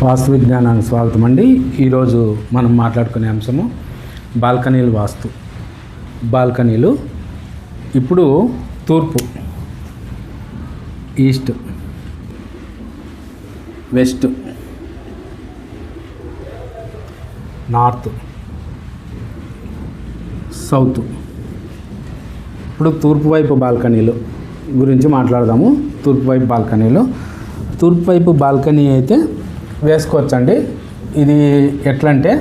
వాస్తు విజ్ఞానానికి స్వాగతం అండి. ఈరోజు మనం మాట్లాడుకునే అంశము బాల్కనీలు వాస్తు. బాల్కనీలు ఇప్పుడు తూర్పు, ఈస్ట్, వెస్ట్, నార్త్, సౌత్. ఇప్పుడు తూర్పు వైపు బాల్కనీలు గురించి మాట్లాడదాము. తూర్పు వైపు బాల్కనీ అయితే వేసుకోవచ్చండి. ఇది ఎట్లంటే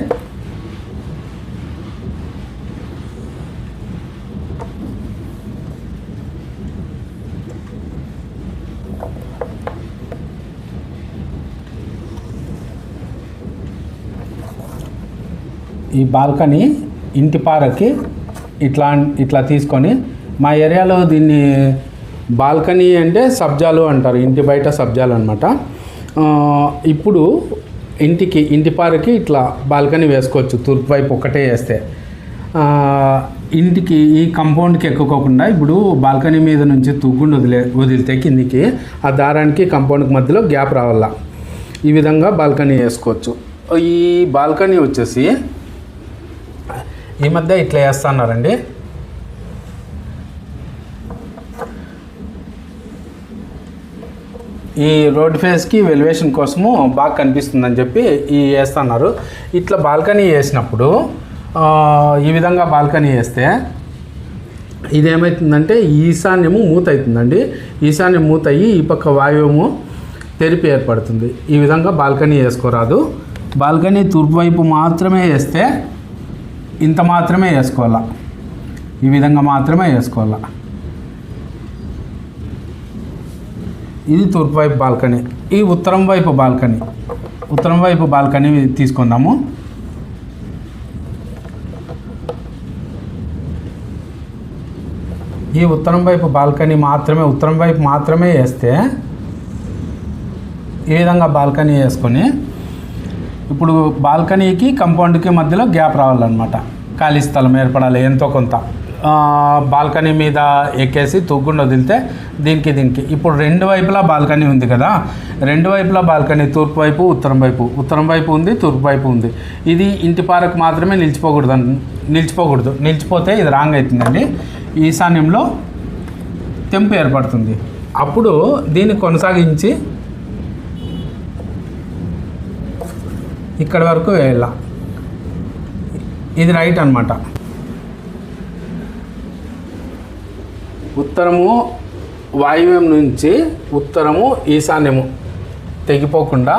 ఈ బాల్కనీ ఇంటి పారకి ఇట్లా తీసుకొని, మా ఏరియాలో దీన్ని బాల్కనీ అంటే సబ్జాలు అంటారు, ఇంటి బయట సబ్జాలు అనమాట. ఇప్పుడు ఇంటి పారకి ఇట్లా బాల్కనీ వేసుకోవచ్చు. తూర్పు వైపు ఒకటే వేస్తే ఇంటికి ఈ కంపౌండ్కి ఎక్కుకోకుండా, ఇప్పుడు బాల్కనీ మీద నుంచి తూగుండు వదిలితే కిందికి ఆ దారానికి కంపౌండ్కి మధ్యలో గ్యాప్ రావాల. ఈ విధంగా బాల్కనీ వేసుకోవచ్చు. ఈ బాల్కనీ వచ్చేసి ఈ మధ్య ఇట్లా వేస్తున్నారండి. ఈ రోడ్ ఫేస్కి వెలివేషన్ కోసము బాగా కనిపిస్తుందని చెప్పి వేస్తున్నారు. ఇట్లా బాల్కనీ వేసినప్పుడు ఈ విధంగా బాల్కనీ వేస్తే ఇదేమవుతుందంటే ఈశాన్యము మూత అవుతుందండి. ఈశాన్యం మూత అయ్యి ఈ పక్క వాయువు తెరిపి ఏర్పడుతుంది. ఈ విధంగా బాల్కనీ వేసుకోరాదు. బాల్కనీ తూర్పు వైపు మాత్రమే వేస్తే ఇంత మాత్రమే వేసుకోవాలా. ఈ విధంగా మాత్రమే వేసుకోవాలా. ఇది తూర్పు వైపు బాల్కనీ. ఈ ఉత్తరం వైపు బాల్కనీ తీసుకుందాము. ఈ ఉత్తరం వైపు మాత్రమే వేస్తే ఈ విధంగా బాల్కనీ వేసుకొని, ఇప్పుడు బాల్కనీకి కంపౌండ్కి మధ్యలో గ్యాప్ రావాలన్నమాట. ఖాళీ స్థలం ఏర్పడాలి ఎంతో కొంత. బాల్కనీ మీద ఎక్కేసి తూగుండు వదిలితే దీనికి ఇప్పుడు రెండు వైపులా బాల్కనీ ఉంది కదా, రెండు వైపులా బాల్కనీ తూర్పు వైపు ఉత్తరం వైపు ఉంది, తూర్పు వైపు ఉంది. ఇది ఇంటి పారకు మాత్రమే నిలిచిపోతే ఇది రాంగ్ అవుతుందండి. ఈశాన్యంలో తెంపు ఏర్పడుతుంది. అప్పుడు దీన్ని కొనసాగించి ఇక్కడి వరకు వేయాల. ఇది రైట్ అన్నమాట. ఉత్తరము వాయువ్యం నుంచి ఉత్తరము ఈశాన్యము తెగిపోకుండా